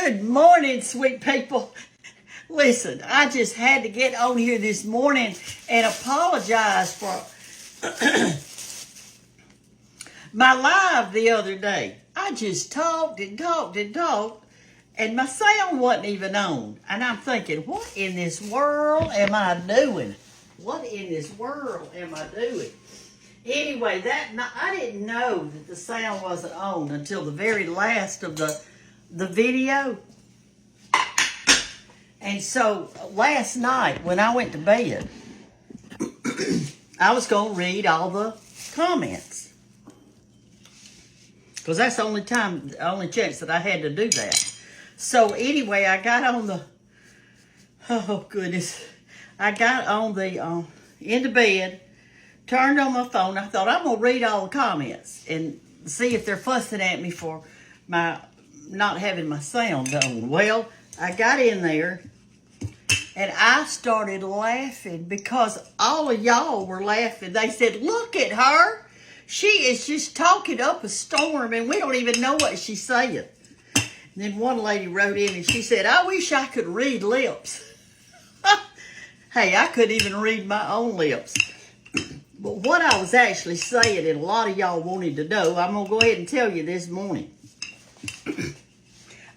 Good morning, sweet people. Listen, I just had to get on here this morning and apologize for my live the other day. I just talked and talked and talked, and my sound wasn't even on. And I'm thinking, what in this world am I doing? What in this world am I doing? Anyway, I didn't know that the sound wasn't on until the very last of the video. And so last night when I went to bed, I was going to read all the comments, because that's the only chance that I had to do that. So anyway, I got on the, oh goodness, I got on the, into bed, turned on my phone. I thought, I'm going to read all the comments and see if they're fussing at me for my not having my sound on. Well, I got in there and I started laughing because all of y'all were laughing. They said, look at her. She is just talking up a storm and we don't even know what she's saying. And then one lady wrote in and she said, I wish I could read lips. Hey, I couldn't even read my own lips. But what I was actually saying, and a lot of y'all wanted to know, I'm going to go ahead and tell you this morning.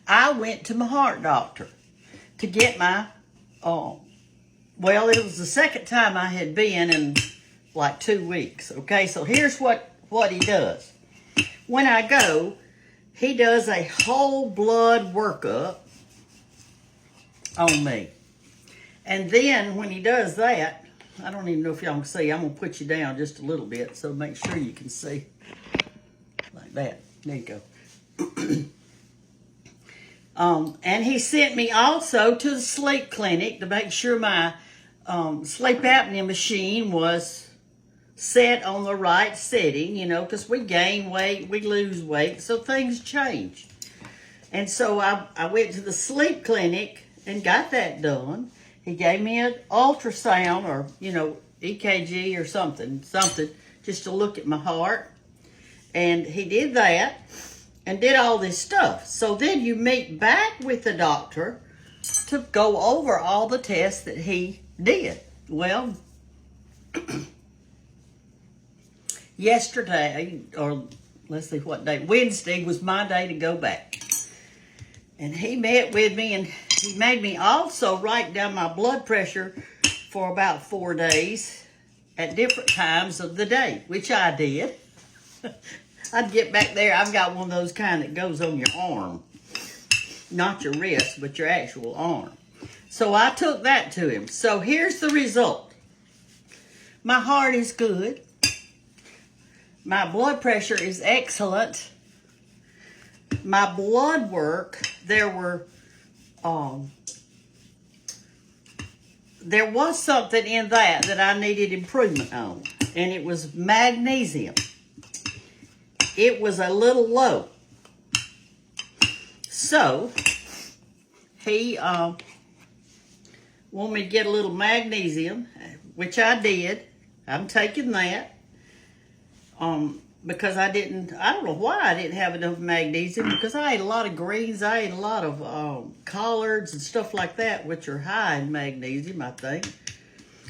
I went to my heart doctor to get my, well, it was the second time I had been in like 2 weeks. Okay, so here's what he does. When I go, he does a whole blood workup on me. And then when he does that, I don't even know if y'all can see. I'm going to put you down just a little bit so make sure you can see. Like that. There you go. And he sent me also to the sleep clinic to make sure my sleep apnea machine was set on the right setting, you know, because we gain weight, we lose weight, so things change. And so I went to the sleep clinic and got that done. He gave me an ultrasound or, you know, EKG or something, just to look at my heart. And he did that and did all this stuff. So then you meet back with the doctor to go over all the tests that he did. Well, yesterday, or let's see what day, Wednesday was my day to go back. And he met with me and he made me also write down my blood pressure for about 4 days at different times of the day, which I did. I'd get back there. I've got one of those kind that goes on your arm. Not your wrist, but your actual arm. So I took that to him. So here's the result. My heart is good. My blood pressure is excellent. My blood work, there was something in that I needed improvement on, and it was magnesium. It was a little low. So he wanted me to get a little magnesium, which I did. I'm taking that. Because I don't know why I didn't have enough magnesium, because I ate a lot of greens, I ate a lot of collards and stuff like that, which are high in magnesium, I think.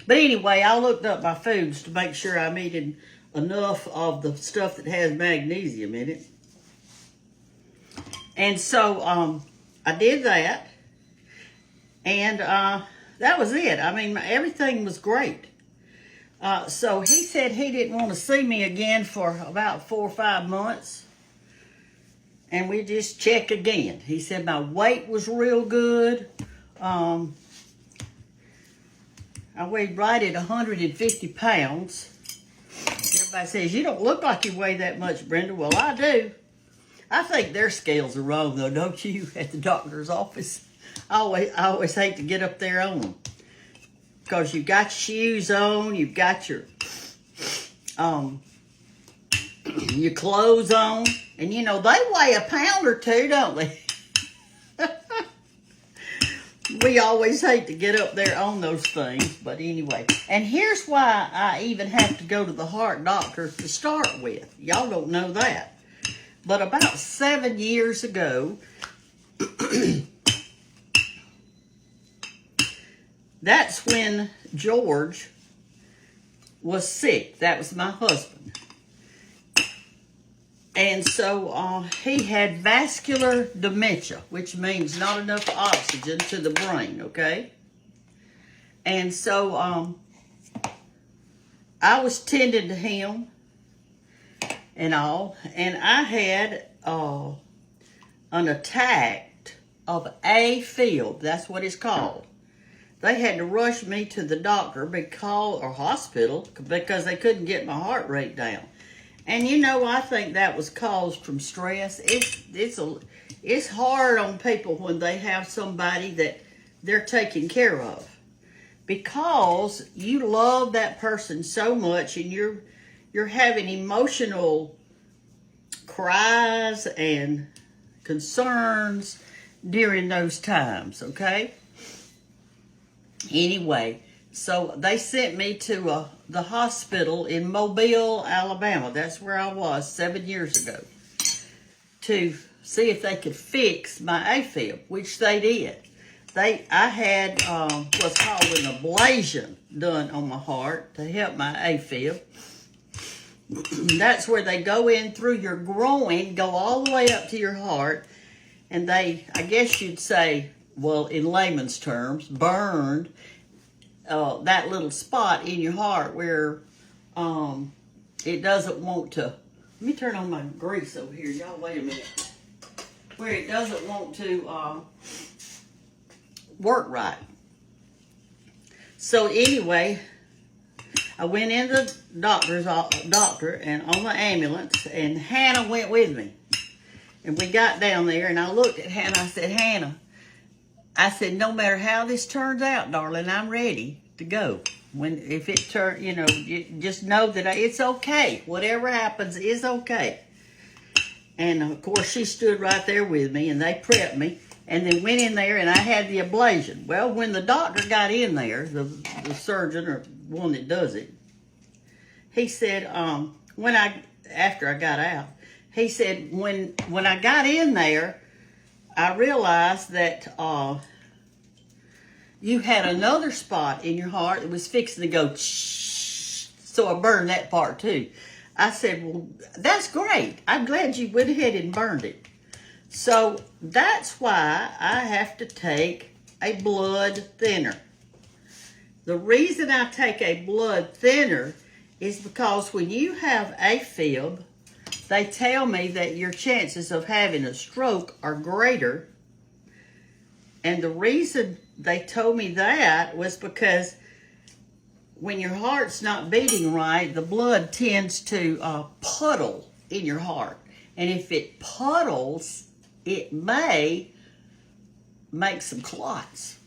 But anyway, I looked up my foods to make sure I'm eating enough of the stuff that has magnesium in it. And so I did that, and that was it. I mean, everything was great. So he said he didn't want to see me again for about 4 or 5 months. And we just check again. He said my weight was real good. I weighed right at 150 pounds. Everybody says, you don't look like you weigh that much, Brenda. Well, I do. I think their scales are wrong, though, don't you, at the doctor's office? I always hate to get up there on them. Because you've got your shoes on, you've got your clothes on, and you know, they weigh a pound or two, don't they? We always hate to get up there on those things, but anyway. And here's why I even have to go to the heart doctor to start with. Y'all don't know that. But about 7 years ago, that's when George was sick. That was my husband. And so he had vascular dementia, which means not enough oxygen to the brain, okay? And so I was tending to him and all, and I had an attack of AFib. That's what it's called. They had to rush me to the doctor or hospital because they couldn't get my heart rate down. And you know, I think that was caused from stress. It's hard on people when they have somebody that they're taking care of, because you love that person so much, and you're having emotional cries and concerns during those times, okay? Anyway, so they sent me to the hospital in Mobile, Alabama. That's where I was 7 years ago, to see if they could fix my AFib, which they did. I had what's called an ablation done on my heart to help my AFib. That's where they go in through your groin, go all the way up to your heart, and they, I guess you'd say, well, in layman's terms, burned that little spot in your heart where it doesn't want to. Let me turn on my grease over here. Y'all wait a minute. Where it doesn't want to work right. So anyway, I went in the doctor and on the ambulance, and Hannah went with me. And we got down there, and I looked at Hannah. I said, Hannah, I said, no matter how this turns out, darling, I'm ready to go. If it turns, you just know that it's okay. Whatever happens is okay. And of course, she stood right there with me, and they prepped me, and then went in there, and I had the ablation. Well, when the doctor got in there, the surgeon or one that does it, he said, after I got out, he said, when I got in there, I realized that you had another spot in your heart that was fixing to go so I burned that part too. I said, well, that's great. I'm glad you went ahead and burned it. So that's why I have to take a blood thinner. The reason I take a blood thinner is because when you have AFib, they tell me that your chances of having a stroke are greater. And the reason they told me that was because when your heart's not beating right, the blood tends to puddle in your heart. And if it puddles, it may make some clots.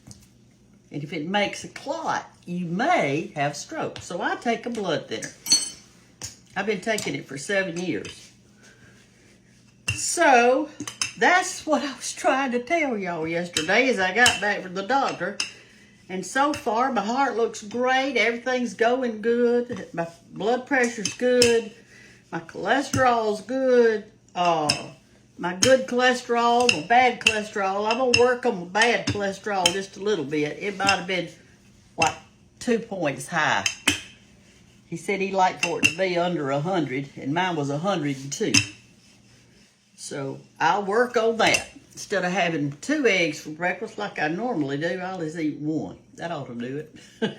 And if it makes a clot, you may have stroke. So I take a blood thinner. I've been taking it for 7 years. So that's what I was trying to tell y'all yesterday as I got back from the doctor. And so far, my heart looks great. Everything's going good. My blood pressure's good. My cholesterol's good. My good cholesterol, my bad cholesterol. I'm going to work on my bad cholesterol just a little bit. It might have been, 2 points high. He said he'd like for it to be under 100, and mine was 102. So I'll work on that. Instead of having 2 eggs for breakfast like I normally do, I'll just eat 1. That ought to do it.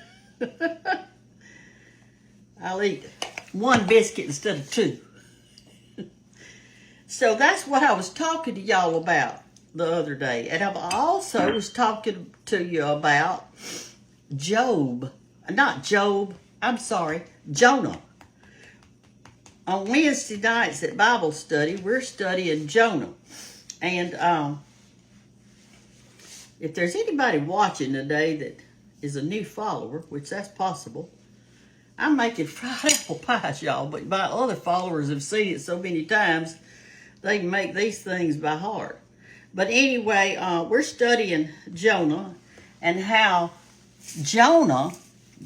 I'll eat 1 biscuit instead of 2. So that's what I was talking to y'all about the other day. And I also was talking to you about Jonah. On Wednesday nights at Bible study, we're studying Jonah. And if there's anybody watching today that is a new follower, which that's possible, I'm making fried apple pies, y'all, but my other followers have seen it so many times, they can make these things by heart. But anyway, we're studying Jonah and how Jonah,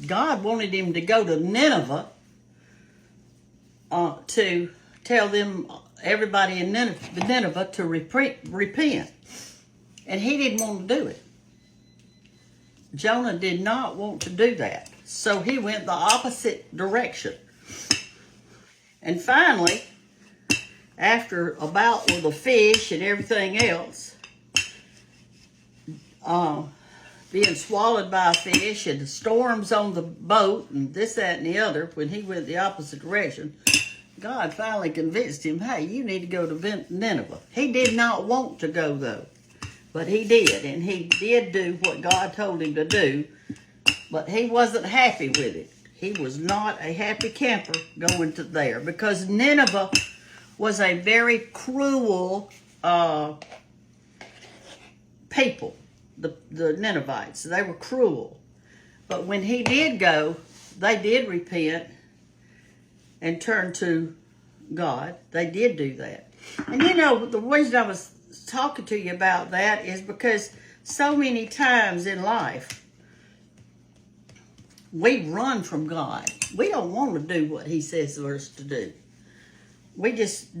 God wanted him to go to Nineveh to tell them, everybody in Nineveh to repent. And he didn't want to do it. Jonah did not want to do that. So he went the opposite direction. And finally, after a bout with the fish and everything else, being swallowed by a fish and the storms on the boat and this, that, and the other, when he went the opposite direction, God finally convinced him, hey, you need to go to Nineveh. He did not want to go, though, but he did, and he did do what God told him to do, but he wasn't happy with it. He was not a happy camper going to there, because Nineveh was a very cruel people, the Ninevites. They were cruel. But when he did go, they did repent and turn to God. They did do that. And you know, the reason I was talking to you about that is because so many times in life, we run from God. We don't want to do what he says for us to do. We just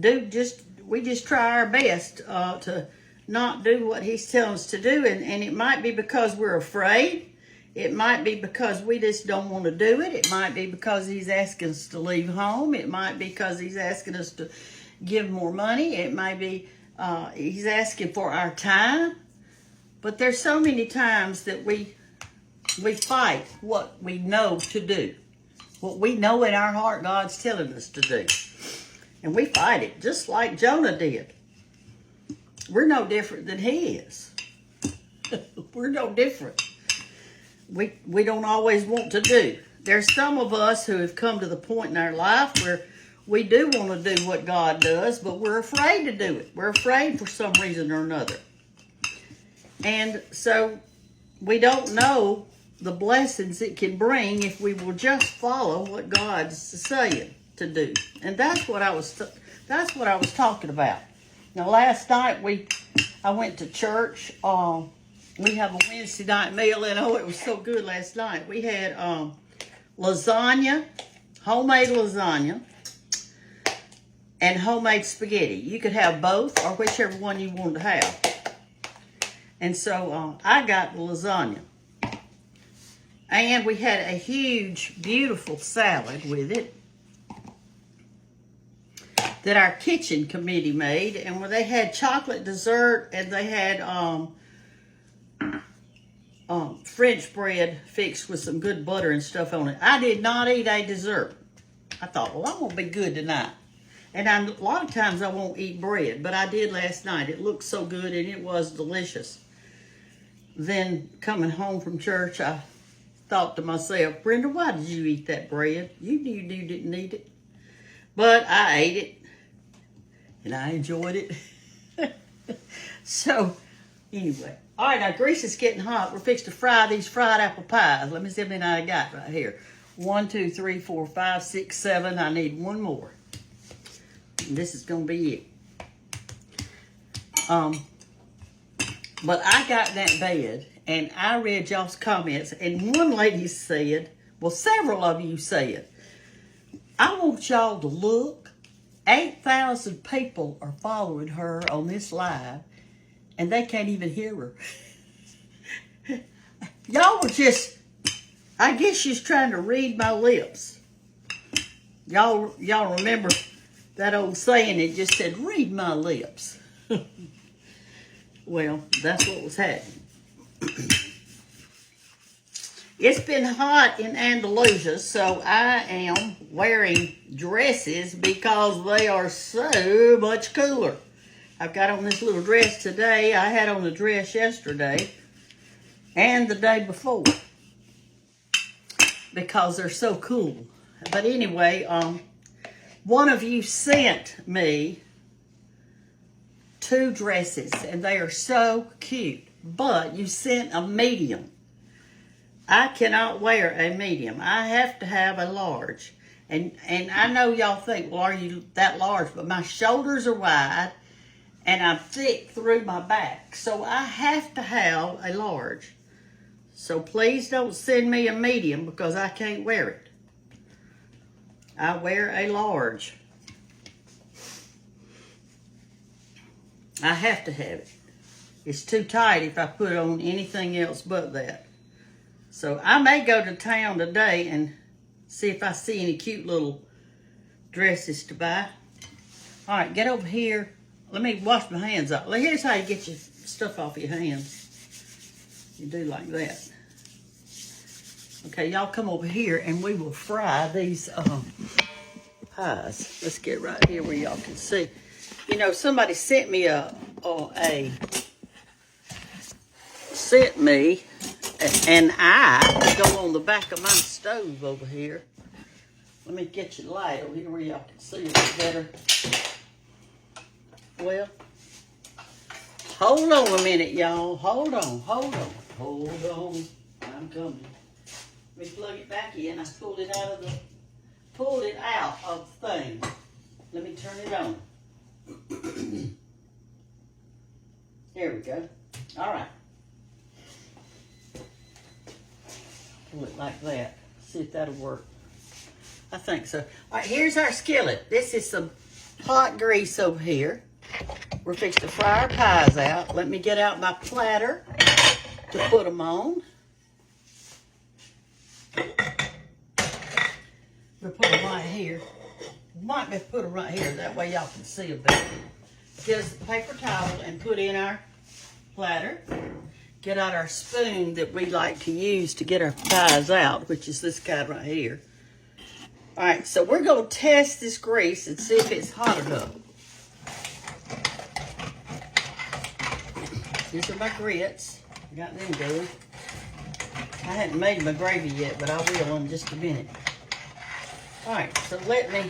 try our best to not do what he's telling us to do. And it might be because we're afraid. It might be because we just don't want to do it. It might be because he's asking us to leave home. It might be because he's asking us to give more money. It might be he's asking for our time. But there's so many times that we fight what we know to do. What we know in our heart God's telling us to do. And we fight it just like Jonah did. We're no different than he is. We're no different. We don't always want to do. There's some of us who have come to the point in our life where we do want to do what God does, but we're afraid to do it. We're afraid for some reason or another. And so we don't know the blessings it can bring if we will just follow what God's saying to do. And that's what I was talking about. Now last night I went to church. We have a Wednesday night meal, and oh, it was so good last night. We had lasagna, homemade lasagna, and homemade spaghetti. You could have both or whichever one you wanted to have. And so I got the lasagna. And we had a huge, beautiful salad with it that our kitchen committee made. And where they had chocolate dessert, and they had French bread fixed with some good butter and stuff on it. I did not eat a dessert. I thought, well, I'm going to be good tonight. And a lot of times I won't eat bread, but I did last night. It looked so good, and it was delicious. Then coming home from church, I thought to myself, Brenda, why did you eat that bread? You knew you didn't eat it. But I ate it, and I enjoyed it. So, anyway. All right, now grease is getting hot. We're fixing to fry these fried apple pies. Let me see how many I got right here. 1, 2, 3, 4, 5, 6, 7. I need one more. And this is going to be it. But I got that bed, and I read y'all's comments, and one lady said, well, several of you said, I want y'all to look. 8,000 people are following her on this live, and they can't even hear her. Y'all were just, I guess she's trying to read my lips. Y'all remember that old saying, it just said, read my lips. Well, that's what was happening. It's been hot in Andalusia, so I am wearing dresses because they are so much cooler. I've got on this little dress today. I had on the dress yesterday and the day before because they're so cool. But anyway, one of you sent me 2 dresses, and they are so cute. But you sent a medium. I cannot wear a medium. I have to have a large. And I know y'all think, well, are you that large? But my shoulders are wide, and I'm thick through my back. So I have to have a large. So please don't send me a medium because I can't wear it. I wear a large. I have to have it. It's too tight if I put on anything else but that. So I may go to town today and see if I see any cute little dresses to buy. All right, get over here. Let me wash my hands off. Here's how you get your stuff off your hands. You do like that. Okay, y'all come over here and we will fry these pies. Let's get right here where y'all can see. You know, somebody sent me an eye to go on the back of my stove over here. Let me get you light over here where y'all can see a bit better. Well, hold on a minute, y'all. Hold on. I'm coming. Let me plug it back in. I pulled it out of the thing. Let me turn it on. There we go. All right. Pull it like that. See if that'll work. I think so. All right, here's our skillet. This is some hot grease over here. We're fixing to fry our pies out. Let me get out my platter to put them on. We'll put them right here. Might be put them right here. That way y'all can see a bit. Get us a paper towel and put in our platter. Get out our spoon that we like to use to get our pies out, which is this kind right here. All right, so we're going to test this grease and see if it's hot enough. These are my grits. I got them good. I hadn't made my gravy yet, but I will in just a minute. All right, so let me...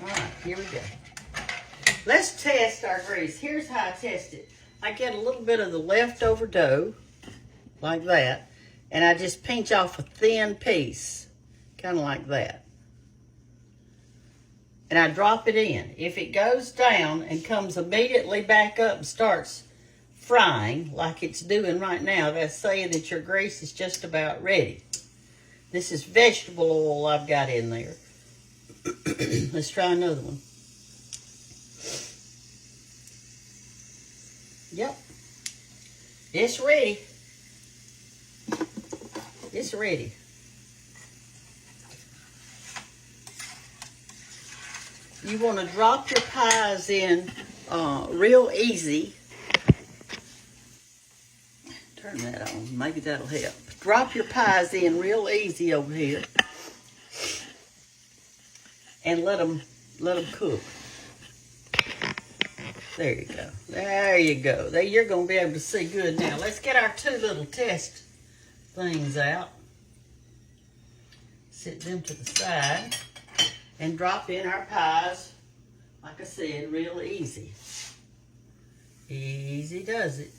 All right, here we go. Let's test our grease. Here's how I test it. I get a little bit of the leftover dough, like that, and I just pinch off a thin piece, kind of like that. And I drop it in. If it goes down and comes immediately back up and starts frying, like it's doing right now, that's saying that your grease is just about ready. This is vegetable oil I've got in there. Let's try another one. Yep. It's ready. It's ready. You want to drop your pies in real easy. Turn that on. Maybe that'll help. Drop your pies in real easy over here. And let them cook. There you go. There you go. There, you're going to be able to see good now. Let's get our two little test things out. Set them to the side. And drop in our pies, like I said, real easy. Easy does it.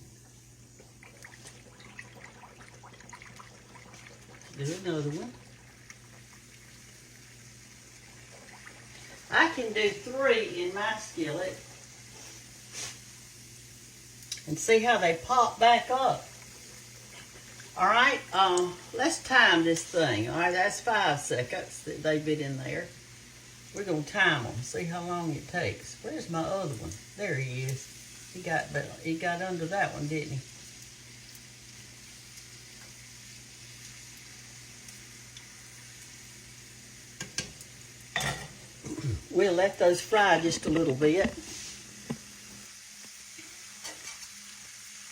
Do another one. I can do 3 in my skillet. And see how they pop back up. All right, let's time this thing. All right, that's 5 seconds that they've been in there. We're going to time them, see how long it takes. Where's my other one? There he is. He got under that one, didn't he? We'll let those fry just a little bit.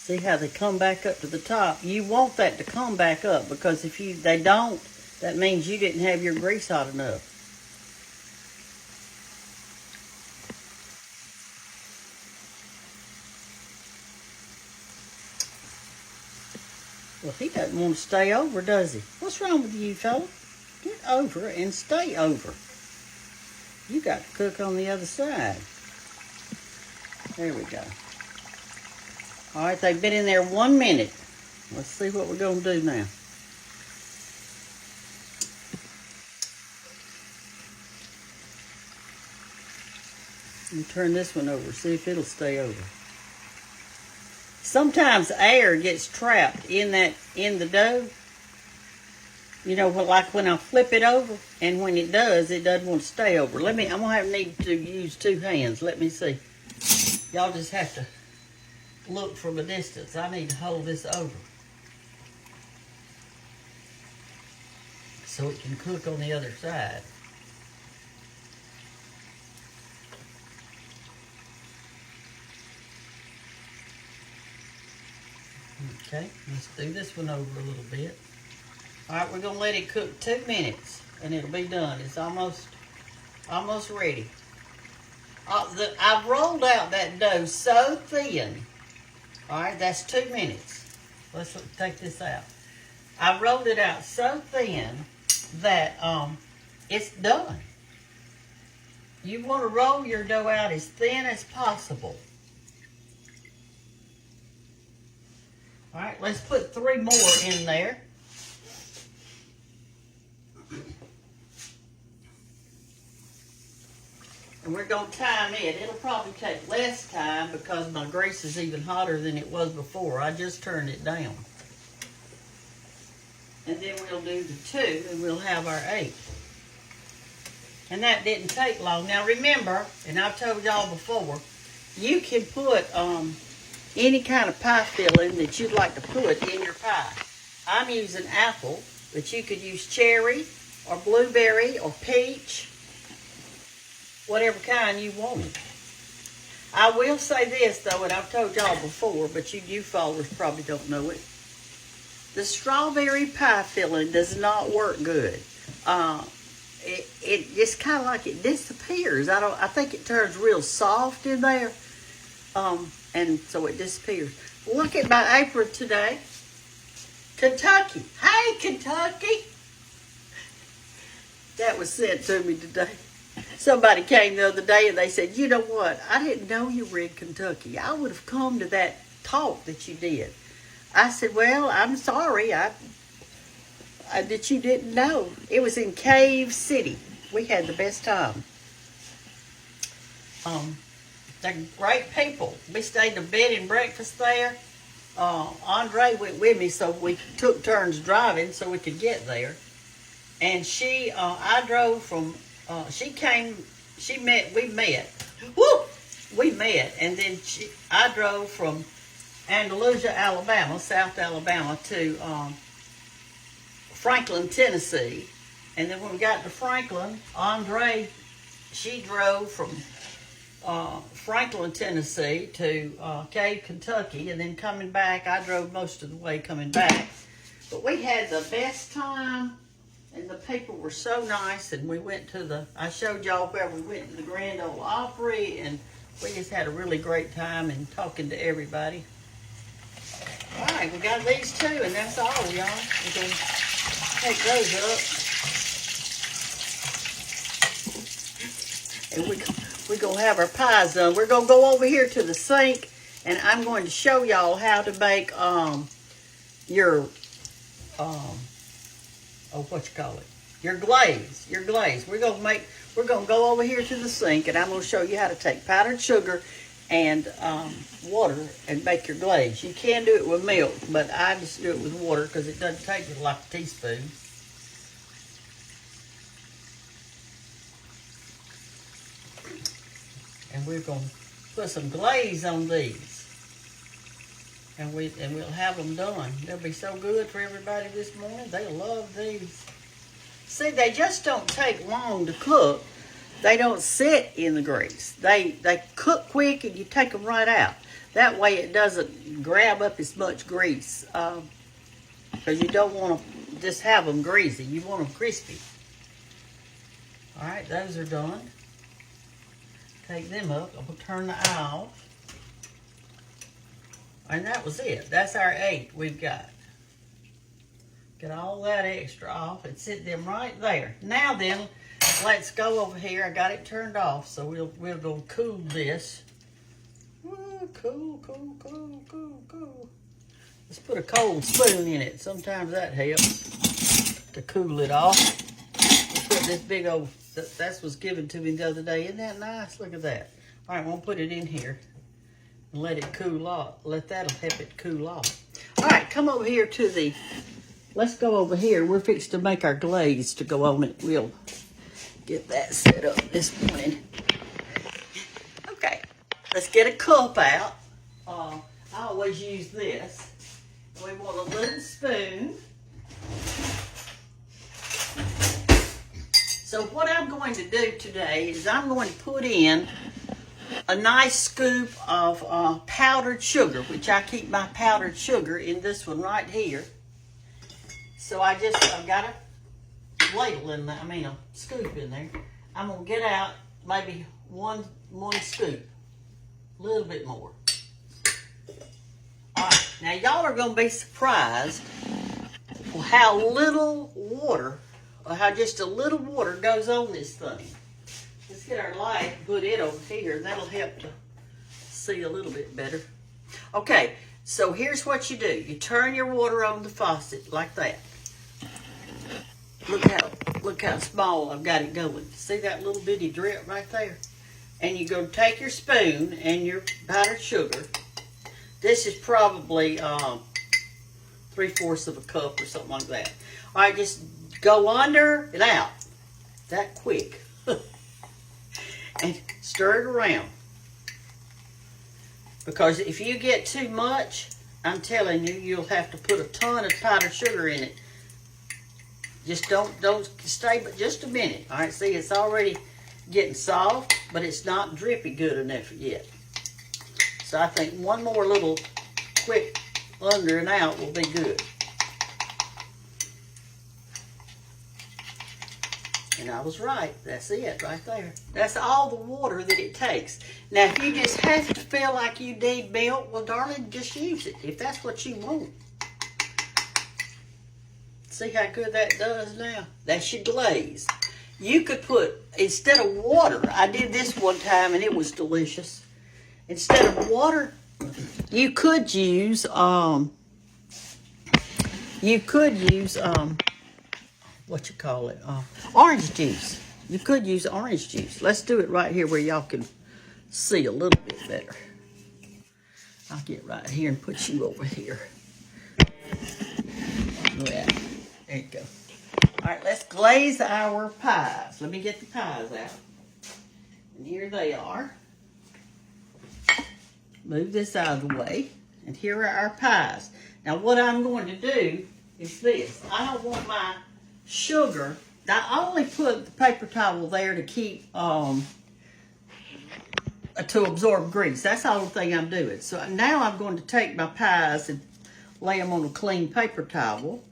See how they come back up to the top? You want that to come back up because if they don't, that means you didn't have your grease hot enough. Well, he doesn't want to stay over, does he? What's wrong with you, fella? Get over and stay over. You got to cook on the other side. There we go. All right, they've been in there 1 minute. Let's see what we're going to do now. Let me turn this one over, see if it'll stay over. Sometimes air gets trapped in the dough. You know, like when I flip it over, and when it doesn't want to stay over. I'm gonna need to use 2 hands. Let me see. Y'all just have to look from a distance. I need to hold this over so it can cook on the other side. Okay, let's do this one over a little bit. All right, we're gonna let it cook 2 minutes and it'll be done. It's almost ready. I've rolled out that dough so thin. All right, that's 2 minutes. Let's take this out. I rolled it out so thin that it's done. You want to roll your dough out as thin as possible. All right, let's put 3 more in there. And we're going to time it. It'll probably take less time because my grease is even hotter than it was before. I just turned it down. And then we'll do the 2 and we'll have our 8. And that didn't take long. Now remember, and I've told y'all before, you can put any kind of pie filling that you'd like to put in your pie. I'm using apple, but you could use cherry or blueberry or peach, whatever kind you wanted. I will say this though, and I've told y'all before, but you followers probably don't know it. The strawberry pie filling does not work good. It just kind of like it disappears. I think it turns real soft in there, and so it disappears. Look at my apron today. Kentucky. Hey, Kentucky. That was sent to me today. Somebody came the other day and they said, you know what? I didn't know you were in Kentucky. I would have come to that talk that you did. I said, well, I'm sorry that you didn't know. It was in Cave City. We had the best time. They're great people. We stayed in a bed and breakfast there. Andre went with me, so we took turns driving so we could get there. And I drove from, we met, and then I drove from Andalusia, Alabama, South Alabama, to Franklin, Tennessee. And then when we got to Franklin, she drove from Franklin, Tennessee to Cave, Kentucky. And then coming back, I drove most of the way coming back. But we had the best time, and the people were so nice. And we went to I showed y'all where we went to the Grand Ole Opry, and we just had a really great time and talking to everybody. All right, we got these 2, and that's all, y'all. We're going to take those up. And we're going to have our pies done. We're going to go over here to the sink, and I'm going to show y'all how to make your, your glaze. Your glaze. We're going to go over here to the sink, and I'm going to show you how to take powdered sugar and water and make your glaze. You can do it with milk, but I just do it with water because it doesn't take but like a teaspoon. And we're going to put some glaze on these, and we'll have them done. They'll be so good for everybody this morning. They love these. See, they just don't take long to cook. They don't sit in the grease. They cook quick, and you take them right out. That way it doesn't grab up as much grease, because you don't want to just have them greasy. You want them crispy. All right, those are done. Take them up. I'll turn the eye off. And that was it. That's our 8 we've got. Get all that extra off and sit them right there. Now then, let's go over here. I got it turned off, so we'll go cool this. Ooh, cool. Let's put a cold spoon in it. Sometimes that helps to cool it off. Let's put this big old, that was given to me the other day. Isn't that nice? Look at that. All right, we'll put it in here and let it cool off. That'll help it cool off. All right, come over here to let's go over here. We're fixing to make our glaze to go on it. We'll get that set up this morning. Okay, let's get a cup out. I always use this. We want a little spoon. So what I'm going to do today is I'm going to put in a nice scoop of powdered sugar, which I keep my powdered sugar in this one right here. So I've got a ladle in there, a scoop in there. I'm gonna get out maybe one scoop, a little bit more. All right, now y'all are gonna be surprised how little water, or how just a little water goes on this thing. Let's get our light and put it over here. That'll help to see a little bit better. Okay, so here's what you do. You turn your water on the faucet like that. Look how small I've got it going. See that little bitty drip right there? And you're going to take your spoon and your powdered sugar. This is probably 3/4 of a cup or something like that. All right, just go under and out that quick. And stir it around. Because if you get too much, I'm telling you, you'll have to put a ton of powdered sugar in it. Just don't stay but just a minute. All right, see, it's already getting soft, but it's not drippy good enough yet. So I think one more little quick under and out will be good. And I was right. That's it right there. That's all the water that it takes. Now, if you just have to feel like you need milk, well, darling, just use it if that's what you want. See how good that does now? That's your glaze. You could put, instead of water, I did this one time and it was delicious. Instead of water, you could use, orange juice. You could use orange juice. Let's do it right here where y'all can see a little bit better. I'll get right here and put you over here. Yeah, there you go. All right, let's glaze our pies. Let me get the pies out. And here they are. Move this out of the way. And here are our pies. Now what I'm going to do is this. I don't want my sugar. I only put the paper towel there to keep, to absorb grease. That's the only thing I'm doing. So now I'm going to take my pies and lay them on a clean paper towel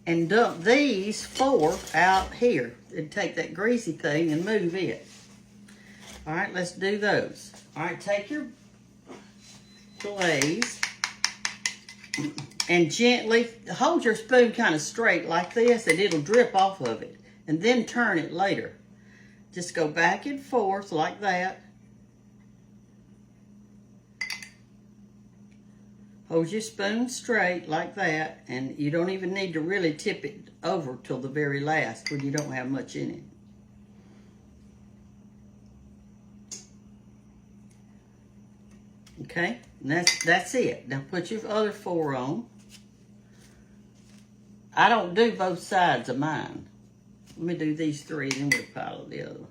and dump these 4 out here and take that greasy thing and move it. All right, let's do those. All right, take your glaze and gently hold your spoon kind of straight like this and it'll drip off of it. And then turn it later. Just go back and forth like that. Hold your spoon straight like that, and you don't even need to really tip it over till the very last when you don't have much in it. Okay, and that's it. Now put your other 4 on. I don't do both sides of mine. Let me do these 3, then we'll pile the other one.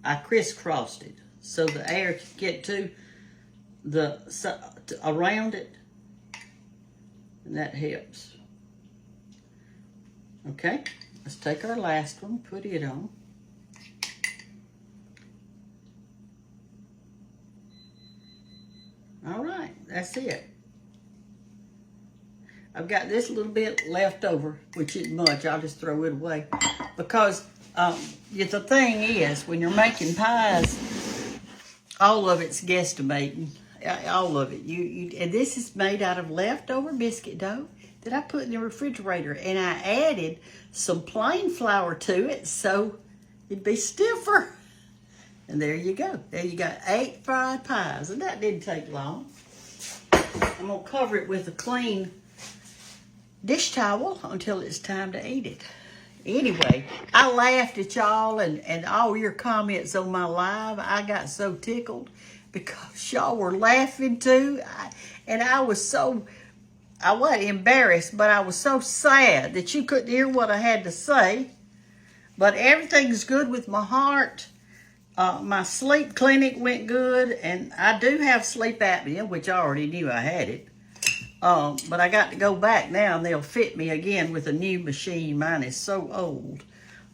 I crisscrossed it so the air can get to around it, and that helps. Okay, let's take our last one, put it on. All right, that's it. I've got this little bit left over, which isn't much. I'll just throw it away. Because the thing is, when you're making pies, all of it's guesstimating. All of it. And this is made out of leftover biscuit dough that I put in the refrigerator. And I added some plain flour to it so it'd be stiffer. And there you go. There you got 8 fried pies. And that didn't take long. I'm going to cover it with a clean dish towel until it's time to eat it. Anyway, I laughed at y'all and all your comments on my live. I got so tickled because y'all were laughing too. I wasn't embarrassed, but I was so sad that you couldn't hear what I had to say. But everything's good with my heart. My sleep clinic went good, and I do have sleep apnea, which I already knew I had it. But I got to go back now, and they'll fit me again with a new machine. Mine is so old.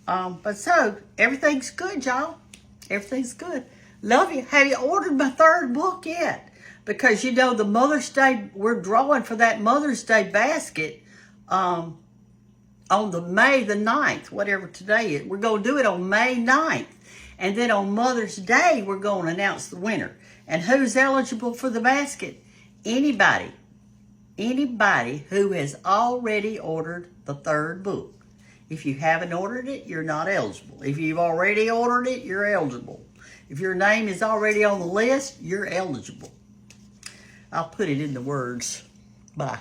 But so, everything's good, y'all. Everything's good. Love you. Have you ordered my 3rd book yet? Because, you know, the Mother's Day, we're drawing for that Mother's Day basket on the May the 9th, whatever today is. We're going to do it on May 9th. And then on Mother's Day, we're going to announce the winner. And who's eligible for the basket? Anybody. Anybody who has already ordered the 3rd book. If you haven't ordered it, you're not eligible. If you've already ordered it, you're eligible. If your name is already on the list, you're eligible. I'll put it in the words. Bye.